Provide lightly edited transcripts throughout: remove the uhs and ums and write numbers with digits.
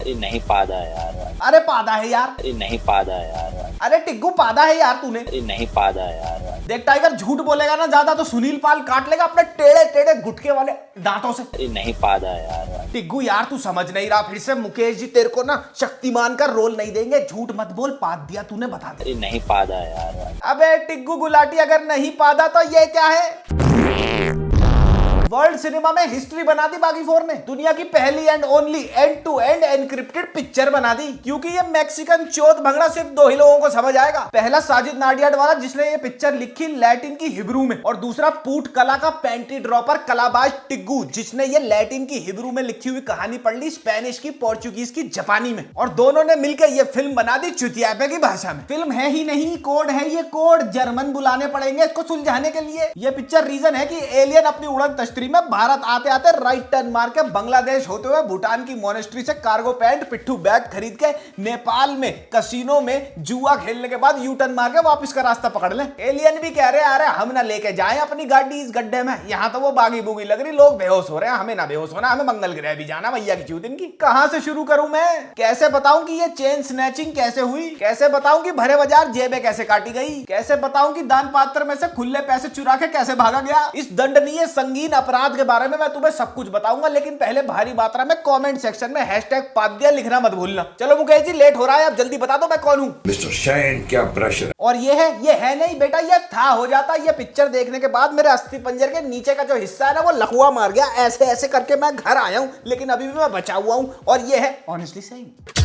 अरे नहीं पादा है यार भाई। अरे पादा है यार। अरे नहीं पादा है यार भाई। अरे टिग्गू पादा है यार तूने। अरे नहीं पादा है यार भाई। देख टाइगर, झूठ बोलेगा ना ज्यादा तो सुनील पाल काट लेगा अपने टेढ़े टेढ़े गुटके वाले दांतों से। अरे नहीं पादा है यार भाई। टिग्गू यार तू समझ नहीं रहा, फिर से मुकेश जी तेरे को ना शक्तिमान का रोल नहीं देंगे। झूठ मत बोल, पाद दिया तूने, बता दे। अरे नहीं पादा है यार भाई। अबे टिग्गू गुलाटी, अगर नहीं पादा तो ये क्या है? वर्ल्ड सिनेमा में हिस्ट्री बना दी बागी 4 ने। दुनिया की पहली and only end to end encrypted picture बना दी, क्योंकि ये मैक्सिकन चौथ भंगड़ा सिर्फ 2 ही लोगों को समझ आएगा। पहला साजिद नाडियाड वाला जिसने ये पिक्चर लिखी लैटिन की हिब्रू में, और दूसरा पूट कला का पैंटी ड्रॉपर कलाबाज टिग्गू जिसने ये लैटिन की हिब्रू में लिखी हुई कहानी पढ़ ली स्पेनिश की, पोर्चुगीज की, जापानी में, और दोनों ने मिलकर ये फिल्म बना दी चुतियापे की भाषा में। फिल्म है ही नहीं, कोड है ये कोड। जर्मन बुलाने पड़ेंगे इसको सुलझाने के लिए। ये पिक्चर रीजन है कि एलियन अपनी उड़न तश्तरी में भारत आते आते राइट टर्न मार के बांग्लादेश होते हुए भूटान की मोनेस्ट्री से कार्गो पैंट पिट्ठू बैग खरीद के नेपाल में कसिनो में जुआ खेलने के बाद यू टर्न मार के वापस का रास्ता पकड़ ले। एलियन भी कह रहे हैं अरे हम ना लेके जाएं अपनी गाड़ी इस गड्ढे में, यहाँ तो वो बागी बुगी लग रही, लोग बेहोश हो रहे हैं, हमें ना बेहोश होना, हमें मंगल ग्रह भी जाना। भैया की चूत इनकी। कहां से शुरू करूं मैं? कैसे बताऊं कि ये चेन स्नैचिंग कैसे हुई? कैसे बताऊं कि भरे बाजार जेबें कैसे काटी गई? कैसे बताऊं कि दान पात्र में से खुले पैसे चुरा के कैसे भागा गया? इस दंडनीय संगीन अपराध के बारे में मैं तुम्हें सब कुछ बताऊंगा, लेकिन पहले भारी मात्रा में कमेंट सेक्शन में #पाद्या लिखना मत भूलना। चलो मुकेश जी लेट हो रहा है, अब जल्दी बता दो मैं कौन हूँ। मिस्टर शैन, क्या प्रेशर। और ये है नहीं बेटा, ये था हो जाता। ये पिक्चर देखने के बाद मेरे अस्थि पंजर के नीचे का जो हिस्सा है ना वो लकवा मार गया। ऐसे ऐसे करके मैं घर आया हूँ, लेकिन अभी भी मैं बचा हुआ हूँ। और ये है ऑनेस्टली सेइंग।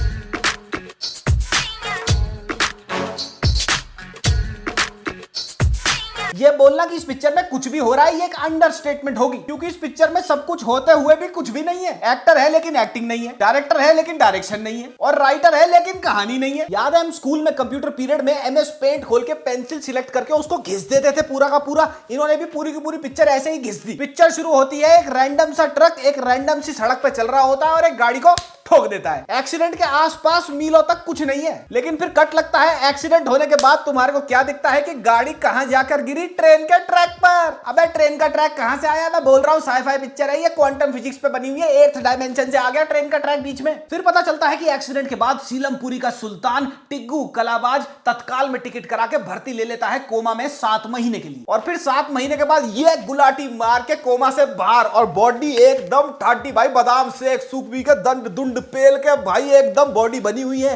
ये बोलना कि इस पिक्चर में कुछ भी हो रहा है ये एक अंडरस्टेटमेंट होगी, क्योंकि इस पिक्चर में सब कुछ होते हुए भी कुछ भी नहीं है। एक्टर है लेकिन एक्टिंग नहीं है, डायरेक्टर है लेकिन डायरेक्शन नहीं है, और राइटर है लेकिन कहानी नहीं है। याद है हम स्कूल में कंप्यूटर पीरियड में MS पेंट खोल के पेंसिल सिलेक्ट करके उसको घिस देते थे पूरा का पूरा। इन्होंने भी पूरी की पूरी पिक्चर ऐसे ही घिस दी। पिक्चर शुरू होती है एक रैंडम सा ट्रक एक रैंडम सी सड़क पे चल रहा होता है और एक गाड़ी को ठोक देता है। एक्सीडेंट के आसपास मीलों तक कुछ नहीं है, लेकिन फिर कट लगता है। एक्सीडेंट होने के बाद तुम्हारे को क्या दिखता है कि गाड़ी कहां जाकर गिरी? ट्रेन के ट्रैक पर। अबे ट्रेन का ट्रैक कहां से आया? मैं बोल रहा हूं साई-फाई पिक्चर है ये, क्वांटम फिजिक्स पे बनी हुई है। 8th डायमेंशन से आ गया ट्रेन का ट्रैक बीच में। फिर पता चलता है कि एक्सीडेंट के बाद सीलमपुरी का सुल्तान टिग्गू कलाबाज तत्काल में टिकट करा के भर्ती ले लेता है कोमा में 7 महीने के लिए। और फिर 7 महीने के बाद ये गुलाटी मार के कोमा से बाहर, और बॉडी एकदम ठाटी भाई, बादाम शेक सूप पी के दंड दुंड पेल के भाई एकदम बॉडी बनी हुई है,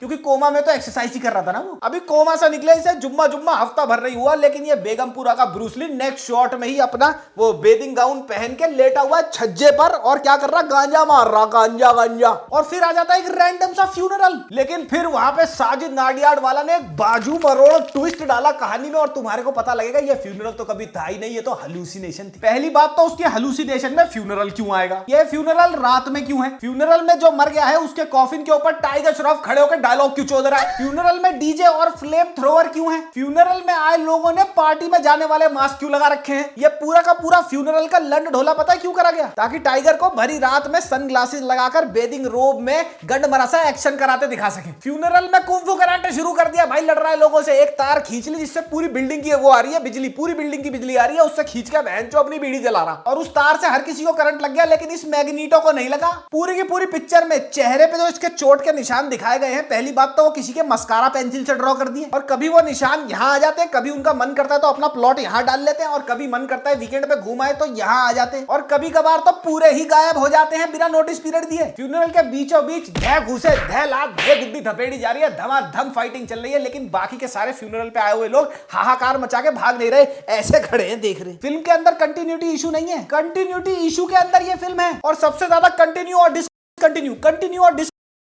क्योंकि कोमा में तो एक्सरसाइज ही कर रहा था ना वो। अभी कोमा से निकले इसे जुम्मा हफ्ता भर नहीं हुआ, लेकिन ये बेगमपुरा का ब्रूसली नेक्स्ट शॉट में ही अपना वो बेदिंग गाउन पहन के लेटा हुआ छज्जे पर, और क्या कर रहा? गांजा मार रहा, गांजा गांजा। और फिर आ जाता है एक रैंडम सा फ्यूनरल। लेकिन फिर वहां पे साजिद नाडियाड वाला ने एक बाजू मरोड़ ट्विस्ट डाला कहानी में, और तुम्हारे को पता लगेगा ये फ्यूनरल तो कभी था ही नहीं, ये तो हेलुसिनेशन थी। पहली बात तो उसके हेलुसिनेशन में फ्यूनरल क्यों आएगा? ये फ्यूनरल रात में क्यों है? फ्यूनरल में जो मर गया है उसके कॉफिन के ऊपर टाइगर श्रॉफ खड़े होकर डायलॉग क्यों चोद रहा है? फ्यूनरल में डीजे और फ्लेम थ्रोवर क्यों है? फ्यूनरल में आए लोगों ने पार्टी में जाने वाले मास्क क्यों लगा रखे हैं? ये पूरा का पूरा फ्यूनरल का लंड ढोला पता है क्यों करा गया? ताकि टाइगर को भरी रात में सनग्लासेस लगाकर बेदिंग रोब में गंडमरासा एक्शन कराते दिखा सके। फ्यूनरल में कुंफू कराटे शुरू कर दिया भाई, लड़ रहा है लोगों से। एक तार खींच ली जिससे पूरी बिल्डिंग की वो आ रही है बिजली, पूरी बिल्डिंग की बिजली आ रही है, उससे खींच के बहन चो अपनी बीड़ी जला रहा, और उस तार से हर किसी को करंट लग गया, लेकिन इस मैग्नीटो को नहीं लगा। पूरी की पूरी पिक्चर में चेहरे पे जो इसके चोट के निशान दिखाए गए हैं, पहली बात तो वो किसी के मस्कारा पेंसिल से ड्रॉ कर दिए, और कभी वो निशान यहाँ आ जाते हैं, कभी उनका मन करता है तो अपना प्लॉट यहाँ डाल लेते हैं, और कभी मन करता है वीकेंड पे घूम आए तो यहाँ आ जाते हैं, और कभी कभार तो पूरे ही गायब हो जाते हैं बिना नोटिस पीरियड दिए। फ्यूनरल के बीचों बीच धै घुसे धै लात धै गुड्डी धपेड़ी जा रही है, धमाधम फाइटिंग चल रही है, लेकिन बाकी के सारे फ्यूनरल पे आए हुए लोग हाहाकार मचा के भाग नहीं रहे, ऐसे खड़े हैं देख रहे। फिल्म के अंदर कंटिन्यूटी इशू नहीं है, कंटिन्यूटी इशू के अंदर ये फिल्म है, और सबसे ज्यादा कंटिन्यू और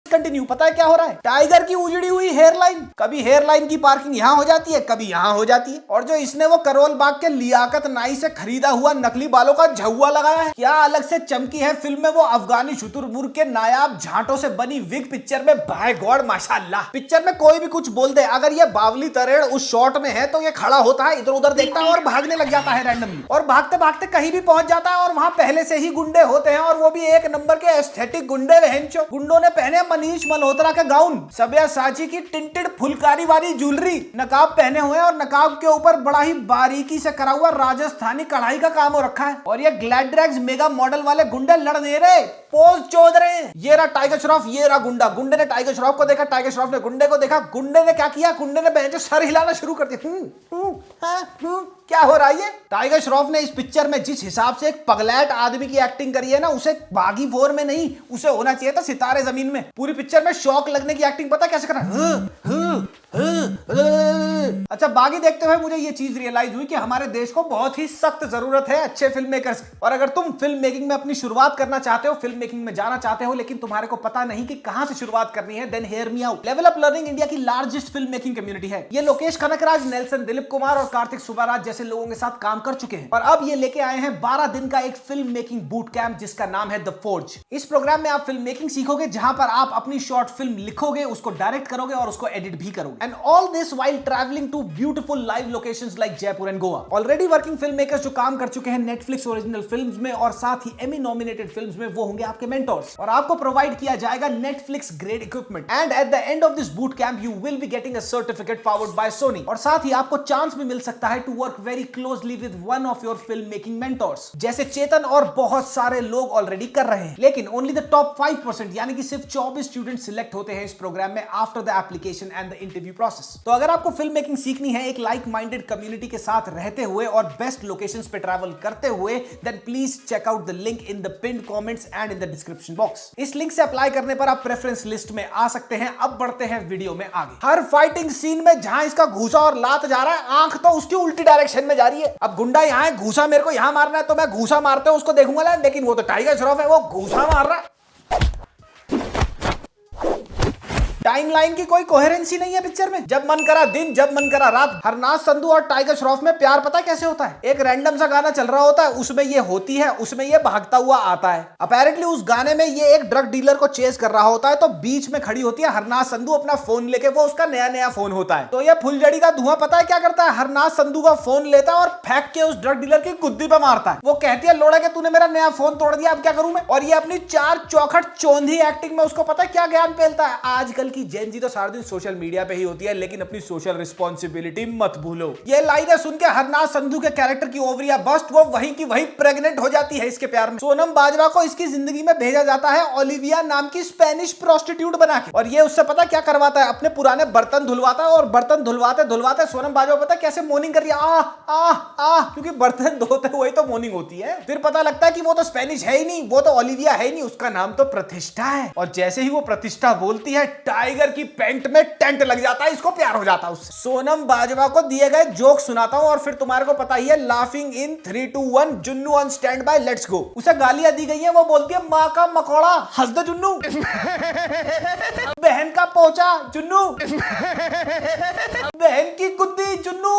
कंटिन्यू पता है क्या हो रहा है? टाइगर की उजड़ी हुई हेयरलाइन, कभी हेयरलाइन की पार्किंग यहाँ हो जाती है, कभी यहाँ हो जाती है, और जो इसने वो करोल बाग के लियाकत नाई से खरीदा हुआ नकली बालों का झुआ लगाया है, क्या अलग से चमकी है फिल्म में वो अफगानी शुतुरमुर्ग के नायाब झांटों से बनी विग पिक्चर में। बाय गॉड माशाल्लाह, पिक्चर में कोई भी कुछ बोल दे, अगर ये बावली तरेड़ उस शॉट में है तो ये खड़ा होता है, इधर उधर देखता है और भागने लग जाता है रैंडमली, और भागते भागते कहीं भी पहुंच जाता है, और वहां पहले से ही गुंडे होते हैं, और वो भी एक नंबर के एस्थेटिक गुंडे। गुंडों ने पहने मनीष मल्होत्रा का गाउन, सब्यासाची की टिंटेड फुलकारी वाली ज्वेलरी, नकाब पहने हुए, और नकाब के ऊपर बड़ा ही बारीकी से करा हुआ राजस्थानी कढ़ाई का काम हो रखा है, और ये ग्लैड्रेक्स मेगा मॉडल वाले गुंडे लड़ नहीं रहे, पोज चोद रहे हैं। ये रहा टाइगर श्रॉफ, ये रहा गुंडा। गुंडे ने टाइगर श्रॉफ को देखा, टाइगर श्रॉफ ने गुंडे को देखा। गुंडे ने क्या किया? गुंडे ने बहन सर हिलाना शुरू कर दिया। क्या हो रहा है ये? टाइगर श्रॉफ ने इस पिक्चर में जिस हिसाब से एक पगलैट आदमी की एक्टिंग करी है ना, उसे बागी 4 में नहीं, उसे होना चाहिए था सितारे जमीन में। पूरी पिक्चर में शौक लगने की एक्टिंग पता कैसे करा? अच्छा, बागी देखते हुए मुझे ये चीज रियलाइज हुई कि हमारे देश को बहुत ही सख्त जरूरत है अच्छे फिल्म मेकर्स की। और अगर तुम फिल्म मेकिंग में अपनी शुरुआत करना चाहते हो, फिल्म मेकिंग में जाना चाहते हो, लेकिन तुम्हारे को पता नहीं कि कहां से शुरुआत करनी है, then hear me out. Level up learning India की लार्जेस्ट फिल्म मेकिंग कम्युनिटी है। ये लोकेश कनकराज, नेल्सन, दिलीप कुमार और कार्तिक सुब्बाराज जैसे लोगों के साथ काम कर चुके हैं। और अब ये लेके आए हैं 12 दिन का एक फिल्म मेकिंग बूट कैंप जिसका नाम है द फोर्ज। इस प्रोग्राम में आप फिल्म मेकिंग सीखोगे, जहां पर आप अपनी शॉर्ट फिल्म लिखोगे, उसको डायरेक्ट करोगे और उसको एडिट भी करोगे। And all this while traveling to beautiful live locations like Jaipur and Goa. Already working filmmakers जो काम कर चुके हैं Netflix ओरिजिनल फिल्म्स में और साथ ही Emmy nominated फिल्म्स में, वो होंगे आपके मेंटोर्स। और आपको प्रोवाइड किया जाएगा Netflix grade equipment. And at the end of this boot camp you will be getting a certificate powered by Sony. और साथ ही आपको चांस भी मिल सकता है to work very closely with one of your film making mentors, जैसे चेतन और बहुत सारे लोग ऑलरेडी कर रहे हैं। लेकिन ओनली द टॉप 5%, यानी कि सिर्फ 24 स्टूडेंट सिलेक्ट होते हैं इस प्रोग्राम में after the application and the interview process. तो अगर आपको फिल्म मेकिंग सीखनी है एक लाइक माइंडेड कम्युनिटी के साथ रहते हुए और बेस्ट लोकेशंस पे ट्रैवल करते हुए, then please check out the link in the pinned comments and in the description box. इस लिंक से अप्लाई करने पर आप प्रेफरेंस लिस्ट में आ सकते हैं। अब बढ़ते हैं वीडियो में आगे। हर फाइटिंग सीन में जहां इसका घूसा और लात जा रहा है, आंख तो उसकी उल्टी डायरेक्शन में जा रही है। अब गुंडा यहां है, घूसा मेरे को यहां मारना है, तो मैं घूसा मारते हुए उसको देखूंगा, लेकिन वो तो टाइगर श्रॉफ है, वो घूसा मार रहा है। टाइमलाइन की कोई कोहेरेंसी नहीं है पिक्चर में। जब मन करा दिन, जब मन करा रात। हरनाज संधू और टाइगर श्रॉफ में प्यार पता कैसे होता है? एक रैंडम सा गाना चल रहा होता है, उसमें ये होती है, उसमें ये भागता हुआ आता है। अपेरेंटली उस गाने में ये एक ड्रग डीलर को चेस कर रहा होता है, तो बीच में खड़ी होती है हरनाज संधू अपना फोन लेके। वो उसका नया नया फोन होता है। तो ये फुलझड़ी का धुआं पता है क्या करता है? हरनाज संधू का फोन लेता है और फेंक के उस ड्रग डीलर की गुद्दी पे मारता है। वो कहती है, लोड़ा के तूने मेरा नया फोन तोड़ दिया, अब क्या करूं मैं? और ये अपनी 4 चौखट चौंधी एक्टिंग में उसको पता है क्या ज्ञान पेलता है? आजकल की जेन जी तो सारा दिन सोशल मीडिया पे ही होती है, लेकिन अपनी सोशल रिस्पॉन्सिबिलिटी मत भूलो। ये लाइनें सुन के हरनाज संधू के कैरेक्टर की ओवरिया बस्ट, वो वहीं की वहीं प्रेग्नेंट हो जाती है इसके प्यार में। सोनम बाजवा को इसकी जिंदगी में भेजा जाता है ओलिविया नाम की स्पेनिश प्रोस्टिट्यूट बना के। और ये उससे पता क्या करवाता है? अपने पुराने बर्तन धुलवाता है। और बर्तन धुलवाते धुलवाते सोनम बाजवा पता है कैसे मोर्निंग कर रही है? आ आ आ, क्योंकि बर्तन धोते हुए तो मोर्निंग होती है। फिर पता लगता है कि वो तो स्पेनिश है ही नहीं, वो तो ओलिविया है ही नहीं, उसका नाम तो प्रतिष्ठा है। और जैसे ही वो प्रतिष्ठा बोलती है, टाइगर की पेंट में टेंट लग जाता है, इसको प्यार हो जाता है उससे। सोनम बाजवा को दिए गए जोक सुनाता हूं और फिर तुम्हारे को पता ही है, laughing in 3 2 1, Junnu on stand by, let's go. उसे गालियां दी गई है, वो बोलती है माँ का मकोड़ा, हंस दे जुन्नू। बहन का पोचा, जुन्नू। बहन की गुद्दी, जुन्नू।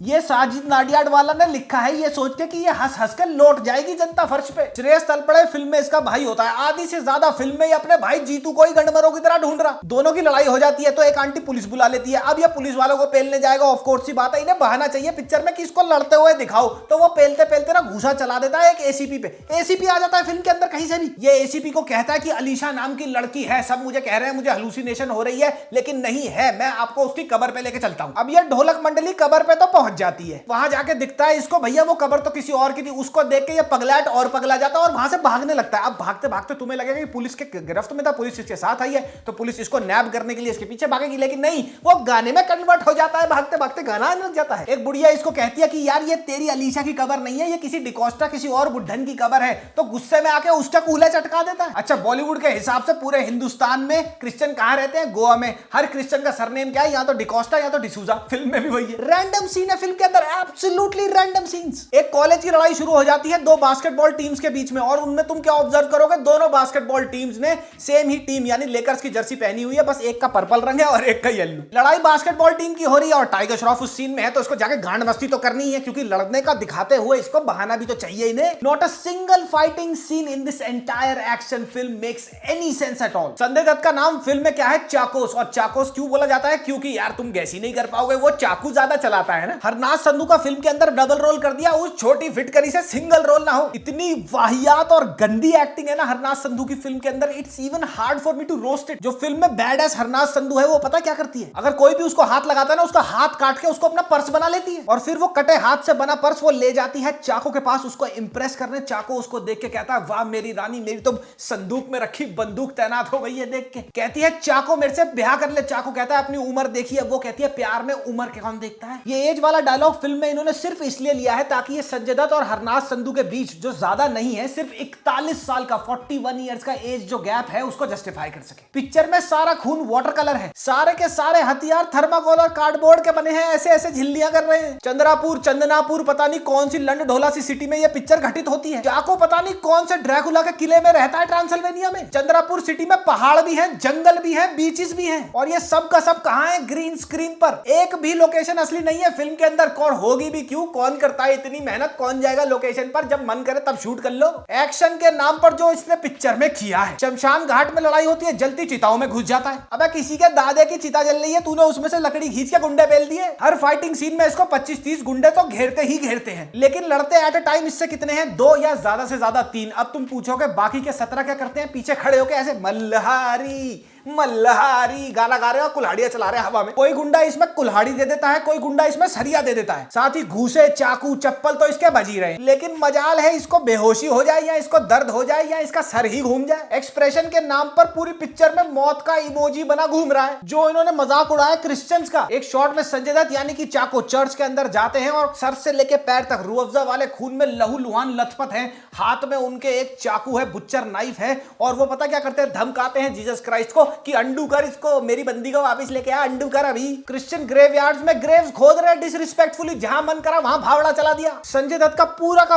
ये साजिद नाडियाड वाला ने लिखा है ये सोच के कि ये हंस हंस कर लौट जाएगी जनता फर्श पे। श्रेयस तलपड़े फिल्म में इसका भाई होता है। आधी से ज्यादा फिल्म में ये अपने भाई जीतू को ही गंडमरों की तरह ढूंढ रहा। दोनों की लड़ाई हो जाती है तो एक आंटी पुलिस बुला लेती है। अब ये पुलिस वालों को पेलने जाएगा, ऑफ कोर्स सी बात है, इन्हें बहाना चाहिए पिक्चर में कि इसको लड़ते हुए दिखाओ। तो वो पेलते पेलते ना घूसा चला देता है एक एसीपी पे। एसीपी आ जाता है फिल्म के अंदर कहीं से भी। ये एसीपी को कहता है कि अलीशा नाम की लड़की है, सब मुझे कह रहे हैं मुझे हेलुसिनेशन हो रही है, लेकिन नहीं है, मैं आपको उसकी कब्र पे लेके चलता हूं। अब ये ढोलक मंडली कब्र पे तो पहुंच जाती है। वहां जाके दिखता है इसको, भैया वो कब्र तो किसी और की थी। उसको देख के ये पगलैट और पगला जाता है और वहां से भागने लगता है। अब भागते भागते तुम्हें लगेगा कि पुलिस के गिरफ्त में था, पुलिस इसके साथ आई है, तो पुलिस इसको नैब करने के लिए इसके पीछे भागेगी, लेकिन नहीं, वो गाने में कन्वर्ट हो जाता है। भागते भागते गाना आने लग जाता है। एक बुढ़िया इसको कहती है कि यार ये तेरी अलीशा की कब्र नहीं है, ये किसी डिकोस्टा किसी और बुढ़न की कब्र है। तो गुस्से में आके उसका कूल्हा चटका देता है। अच्छा, बॉलीवुड के हिसाब से पूरे हिंदुस्तान में क्रिश्चियन कहां रहते हैं? गोवा में। हर क्रिश्चियन का सरनेम क्या है? या तो डिकोस्टा या तो डिसूजा। फिल्म में भी वही है। रैंडम सीन है फिल्म के अंदर, एब्सोल्युटली रैंडम सीन्स। एक कॉलेज की लड़ाई शुरू हो जाती है 2 बास्केटबॉल टीम्स के बीच में, और उनमें तुम क्या ऑब्जर्व करोगे? दोनों बास्केटबॉल टीम्स ने सेम ही टीम यानी लेकर्स की जर्सी पहनी हुई है, बस एक का पर्पल रंग है और एक का येलो। लड़ाई बास्केटबॉल टीम की हो रही है और टाइगर श्रॉफ उस सीन में है, तो इसको जाके गांड मस्ती तो करनी है, क्योंकि लड़ने का दिखाते हुए इसको बहाना भी तो चाहिए इन्हें। Not a single fighting scene in this entire action film makes any sense at all. All. Sanjay Dutt का नाम फिल्म में क्या है? चाकोस। और चाकोस क्यों बोला जाता है? क्योंकि यार तुम गैस ही नहीं कर पाओगे, वो चाकू ज्यादा चलाता है ना। हरनाथ संधू का फिल्म के अंदर डबल रोल कर दिया, उस छोटी फिटकरी से सिंगल रोल ना हो। इतनी वाहियात और गंदी एक्टिंग है ना हरनाथ संधू की फिल्म के अंदर, it's even hard for me to roast it. जो फिल्म में बैड एस हरनाथ संधू है वो पता क्या करती है? अगर कोई भी उसको हाथ लगाता है ना, उसका हाथ काट के उसको अपना पर्स बना लेती है, और फिर वो कटे हाथ से बना पर्स वो ले जाती है चाको के पास उसको इंप्रेस करने। चाको उसको देख के कहता है, वाह मेरी रानी, मेरी तो संदूक में रखी बंदूक तैनात हो गई है देख के। कहती है चाको मेरे से ब्याह कर ले। चाको कहता है अपनी उम्र देखी है। वो कहती है प्यार में उम्र के कौन देखता है। ये एज वाला डायलॉग फिल्म में इन्होंने सिर्फ इसलिए लिया है ताकि ये संजय दत्त और हरनाथ संधू के बीच जो ज्यादा नहीं है, सिर्फ 41 साल का 41 इयर्स का एज जो गैप है उसको जस्टिफाई कर सके। पिक्चर में सारा खून वाटर कलर है, सारे के सारे हथियार थर्माकोल और कार्डबोर्ड के बने हैं, ऐसे ऐसे झिल्लियां कर रहे हैं। चंद्रापुर, चंदनापुर, पता नहीं कौन सी लंड ढोला सी सिटी में ये पिक्चर घटित होती है। चाको पता नहीं कौन से ड्रैकुला के किले में रहता है ट्रांसिल्वेनिया में। चंद्रापुर सिटी में पहाड़ भी है, जंगल भी है, बीचेस भी हैं, और ये सब का सब कहां है? ग्रीन स्क्रीन पर। एक भी लोकेशन असली नहीं है फिल्म के अंदर। कौन होगी भी क्यों? कौन करता है इतनी मेहनत? कौन जाएगा लोकेशन पर? जब मन करे तब शूट कर लो। एक्शन के नाम पर जो इसने पिक्चर में किया है, शमशान घाट में लड़ाई होती है, जलती चिताओं में घुस जाता है। अबे किसी के दादे की चिता जल रही है, तूने उसमें से लकड़ी खींच के गुंडे बेल दिए। हर फाइटिंग सीन में इसको 25-30 गुंडे तो घेरते ही घेरते हैं, लेकिन लड़ते एट अ टाइम इससे कितने हैं? 2 या ज्यादा से ज्यादा 3। अब तुम पूछोगे बाकी के 17 क्या करते हैं? पीछे खड़े होकर ऐसे मल्हारी मल्हारी गाना गा रहे हो, कुल्हाड़ियां चला रहे हैं हवा में। कोई गुंडा इसमें कुल्हाड़ी दे देता है, कोई गुंडा इसमें सरिया दे देता है, साथ ही घूसे, चाकू, चप्पल तो इसके बज ही रहे। लेकिन मजाल है इसको बेहोशी हो जाए, या इसको दर्द हो जाए, या इसका सर ही घूम जाए। एक्सप्रेशन के नाम पर पूरी पिक्चर में मौत का इमोजी बना घूम रहा है। जो इन्होंने मजाक उड़ाया क्रिश्चियंस का। एक शॉट में संजय दत्त यानी कि चाको चर्च के अंदर जाते हैं और सर से लेके पैर तक रूह अफ़ज़ा वाले खून में लहू लुहान लथपथ हैं। हाथ में उनके एक चाकू है, बुच्चर नाइफ है, और वो पता क्या करते हैं? धमकाते हैं जीसस क्राइस्ट को कि अंडू कर इसको, मेरी बंदी को वापस लेके आ, अंडू कर। अभी क्रिश्चियन ग्रेवयार्ड्स में ग्रेव्स खोद रहे डिसरिस्पेक्टफुली, जहां मन करा वहां भावड़ा चला दिया। संजय दत्त का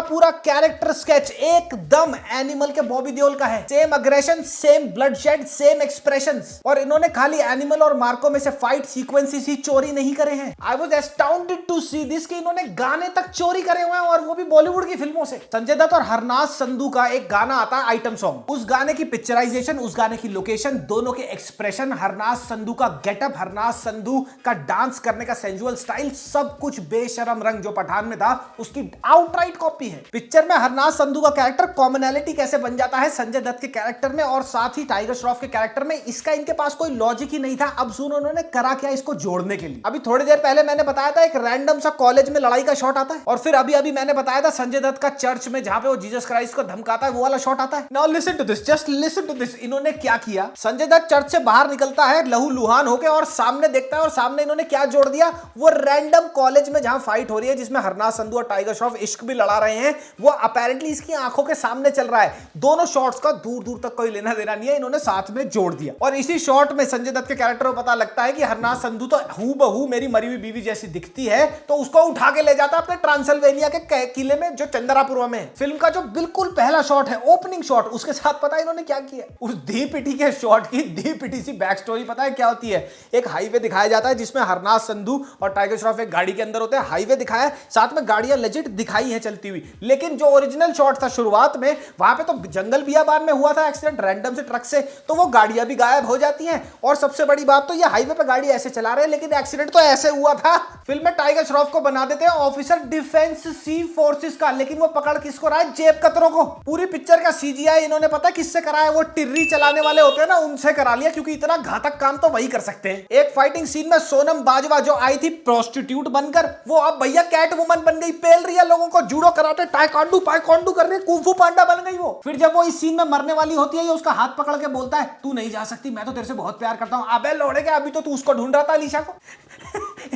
पूरा कैरेक्टर स्केच एकदम एनिमल के बॉबी देओल का है। Same aggression, same bloodshed, same expressions. और इन्होंने खाली एनिमल और मार्को में से फाइट सीक्वेंसेस ही चोरी नहीं करे हैं। I was astounded to see this कि इन्होंने गाने तक चोरी करे हुए हैं, और वो भी बॉलीवुड की फिल्मों से। संजय दत्त और हरनाथ संधू का एक गाना आता है आइटम सॉन्ग। उस गाने की पिक्चराइजेशन, उस गाने की लोकेशन, दोनों के एक्सप्रेशन, हरनाथ संधू का गेटअप, हरनाथ संधू का डांस करने का सेंजुअल स्टाइल, सब कुछ बेशरम रंग जो पठान में था उसकी आउटराइट कॉपी है। पिक्चर में हरनाथ संधू का कैरेक्टर कॉमनैलिटी कैसे बन जाता है संजय दत्त के कैरेक्टर में और साथ ही टाइगर श्रॉफ के कैरेक्टर में, इसका इनके पास कोई लॉजिक ही नहीं था। अब सुनो उन्होंने करा क्या इसको जोड़ने के लिए। अभी थोड़ी देर पहले मैंने बताया था एक रैंडम सा कॉलेज में लड़ाई का शॉट आता है, और फिर अभी मैंने बताया था संजय दत्त का चर्च में जहां पे वो जीसस क्राइस्ट को धमकाता है, वो वाला शॉट आता है। Now listen to this, just listen to this. इन्होंने क्या किया? संजय दत्त चर्च से बाहर निकलता है लहू लुहान होके और सामने देखता है, और सामने इन्होंने क्या जोड़ दिया? वो रैंडम कॉलेज में जहां फाइट हो रही है, जिसमें हरनाथ संधू और टाइगर श्रॉफ इश्क भी लड़ा रहे हैं, वो अपैरेंटली इसकी आंखों के सामने चल रहा है। दोनों शॉट्स का दूर दूर तक कोई लेना देना नहीं है, इन्होंने साथ में जोड़ दिया। और इसी शॉट में संजय दत्त के कैरेक्टर को पता लगता है कि हरनाथ संधू तो हूबहू मेरी मरी हुई बीवी जैसी दिखती है, तो उसको उठा के ले जाता है अपने ट्रांसिल्वेनिया के किले में जो चंद्रापुर में है। फिल्म का जो बिल्कुल पहला शॉट है, ओपनिंग शॉट, उसके साथ पता है इन्होंने क्या किया? उस धी पिटी के शॉट की धी पिटी सी बैक स्टोरी पता है क्या होती है? एक हाईवे दिखाया जाता है जिसमें हरनाथ संधू और टाइगर श्रॉफ एक गाड़ी के अंदर होते हैं। हाईवे दिखाया है, साथ में गाड़ियां लेजिट दिखाई है चलती हुई, लेकिन जो ओरिजिनल शॉट था शुरुआत में, वहां पे तो जंगल बियाबान में हुआ था एक्सीडेंट रैंडम से ट्रक से, तो वो गाड़ियां भी गायब हो जाती हैं। और सबसे बड़ी बात तो ये हाईवे पे गाड़ी ऐसे चला रहे हैं, लेकिन एक्सीडेंट तो ऐसे हुआ था। फिल्म में टाइगर श्रॉफ को बना देते हैं ऑफिसर डिफेंस सी फोर्सेस का, लेकिन वो पकड़ किसको रहा है? जेब कतरों को। पूरी पिक्चर का सीजीआई इन्होंने पता है किससे कराया? वो टिर्री चलाने वाले होते हैं ना, उनसे करा लिया, क्योंकि इतना घातक काम तो वही कर सकते हैं। एक फाइटिंग सीन में सोनम बाजवा जो आई थी प्रोस्टिट्यूट बनकर, वो अब भैया कैट वुमन बन गई, पेल रही है लोगों को, जूडो कराटे टाइकोंडू पाइकोंडू कर रही है, कुंफू पांडा बन गई वो। फिर जब वो इस सीन में मरने वाली होती है, ये उसका हाथ पकड़ के बोलता है, तू नहीं जा सकती, मैं तो तेरे से बहुत प्यार करता हूं। अबे लोड़े के, अभी तो तू उसको ढूंढ रहा था अलीशा को।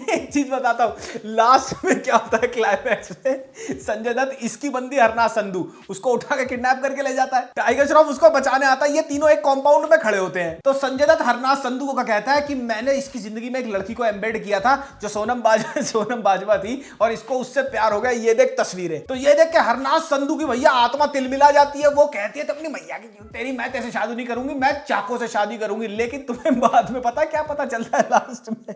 एक चीज बताता हूं, लास्ट में क्या होता है क्लाइमैक्स में, संजय दत्त इसकी बंदी हरनाथ संधू उसको उठा के किडनैप करके ले जाता है, टाइगर श्रॉफ उसको बचाने आता है, ये तीनों एक कॉम्पाउंड में खड़े होते हैं। तो संजय दत्त हरनाथ संधू को कहता है कि मैंने इसकी जिंदगी में एक लड़की को एम्बेड किया था जो सोनम बाजवा थी, और इसको उससे प्यार हो गया, ये देख तस्वीरें। तो ये देख के हरनाथ संधू की भैया आत्मा तिलमिला जाती है। वो कहती है तो अपनी मैया की, तेरी मैं तेरे से शादी नहीं करूंगी, मैं चाको से शादी करूंगी। लेकिन तुम्हें बाद में पता क्या पता चलता है लास्ट में?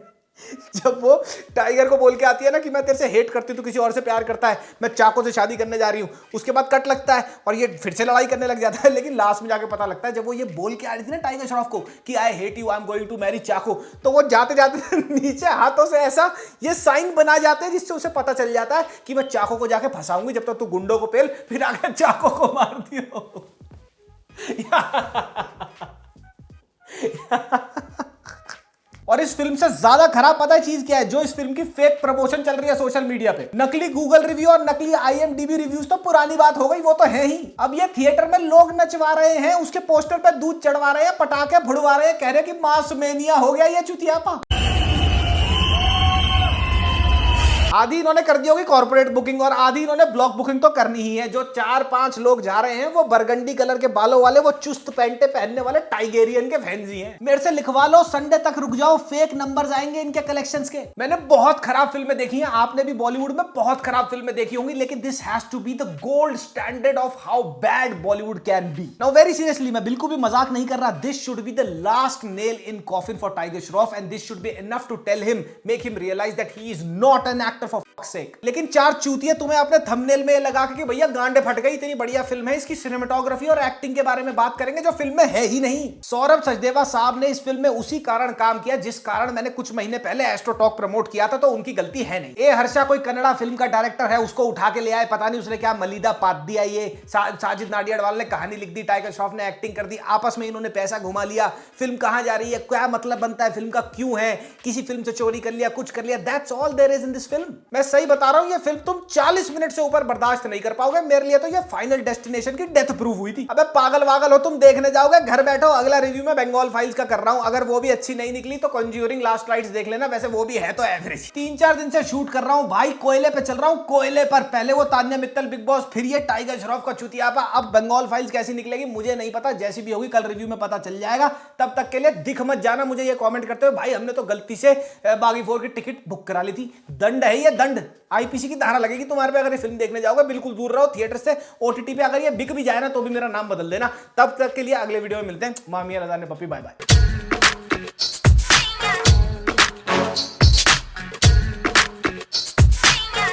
जब वो टाइगर को बोल के आती है ना कि मैं तेरे से हेट करती हूँ, तू किसी और से प्यार करता है, मैं चाको से शादी करने जा रही हूँ, उसके बाद कट लगता है और ये फिर से लड़ाई करने लग जाता है। लेकिन लास्ट में जाके पता लगता है जब वो ये बोल के आ रही थी ना टाइगर श्रॉफ को कि I hate you, I am going to marry Chacko, तो वो जाते जाते नीचे हाथों से ऐसा ये साइन बना जाते हैं जिससे उसे पता चल जाता है कि मैं चाको को जाके फंसाऊंगी जब तक तू गुंडों को पेल, फिर आगे चाको को मार दियो। और इस फिल्म से ज्यादा खराब पता है चीज क्या है, जो इस फिल्म की फेक प्रमोशन चल रही है सोशल मीडिया पे, नकली गूगल रिव्यू और नकली IMDb रिव्यूज तो पुरानी बात हो गई, वो तो है ही। अब ये थिएटर में लोग नचवा रहे हैं, उसके पोस्टर पे दूध चढ़वा रहे हैं, पटाखे फुड़वा रहे हैं, कह रहे हैं कि मास मेनिया हो गया ये चुतियापा। आधी इन्होंने कर दी होगी कॉर्पोरेट बुकिंग और आधी इन्होंने ब्लॉक बुकिंग तो करनी ही है। जो 4-5 लोग जा रहे हैं वो बरगंडी कलर के बालों वाले, वो चुस्त पैंटे पहनने वाले टाइगेरियन के फैंस ही हैं। मेरे से लिखवा लो, संडे तक रुक जाओ, फेक नंबर्स आएंगे इनके कलेक्शंस के। मैंने बहुत खराब फिल्में देखी हैं, आपने भी बॉलीवुड में बहुत खराब फिल्में देखी होंगी, लेकिन this has to be the gold standard of how bad Bollywood can be. Now very seriously, मैं बिल्कुल भी मजाक नहीं कर रहा, this should be the last nail in coffin for Tiger Shroff and this should be enough to tell him, make him realise that he is not an actor for fuck's sake. लेकिन 4 चूतिए तुम्हें अपने थंबनेल में लगा के कि भैया गांडे फट गई, इतनी बढ़िया फिल्म है, इसकी सिनेमेटोग्राफी और एक्टिंग के बारे में बात करेंगे जो फिल्म में है ही नहीं। सौरभ सचदेवा साहब ने इस फिल्म में उसी कारण काम किया जिस कारण मैंने कुछ महीने पहले एस्ट्रो टॉक प्रमोट किया था, तो उनकी गलती है नहीं। ए हर्षा कोई कन्नड़ा फिल्म का डायरेक्टर है, उसको उठा के ले आए, पता नहीं उसने क्या मलीदा पात दिया, ये साजिद नाडियाडवाल ने कहानी लिख दी, टाइगर श्रॉफ ने एक्टिंग कर दी, आपस में इन्होंने पैसा घुमा लिया, फिल्म कहां जा रही है, क्या मतलब बनता है फिल्म का, क्यों है, किसी फिल्म से चोरी कर लिया, कुछ कर लिया, that's all there is in this film. मैं सही बता रहा हूं, ये फिल्म तुम 40 मिनट से ऊपर बर्दाश्त नहीं कर पाओगे। मेरे लिए तो ये फाइनल डेस्टिनेशन की डेथ प्रूफ हुई थी। अबे पागल वागल हो तुम, देखने जाओगे, घर बैठो, अगला रिव्यू में बंगाल फाइल्स का कर रहा हूं, अगर वो भी अच्छी नहीं निकली तो कॉन्ज्यूरिंग लास्ट राइट्स देख लेना, वैसे वो भी है तो एवरेज। 3-4 दिन से शूट कर रहा हूं भाई, कोयले पे चल रहा हूं, कोयले पर। पहले वो तान्या मित्तल बिग बॉस, फिर ये टाइगर श्रॉफ का चुतियापा, अब बंगाल फाइल्स कैसी निकलेगी मुझे नहीं पता, जैसी भी होगी कल रिव्यू में पता चल जाएगा। तब तक के लिए दिख मत जाना मुझे ये कमेंट करते हुए, भाई हमने तो गलती से बागी 4 की टिकट बुक करा ली थी। दंड है ये, दंड, IPC की धारा लगेगी तुम्हारे पे अगर ये फिल्म देखने जाओगे। बिल्कुल दूर रहो थिएटर से। OTT पे अगर ये बिक भी जाए ना तो भी मेरा नाम बदल देना। तब तक के लिए अगले वीडियो में मिलते हैं। मामिया रजा ने पप्पी, बाय बाय।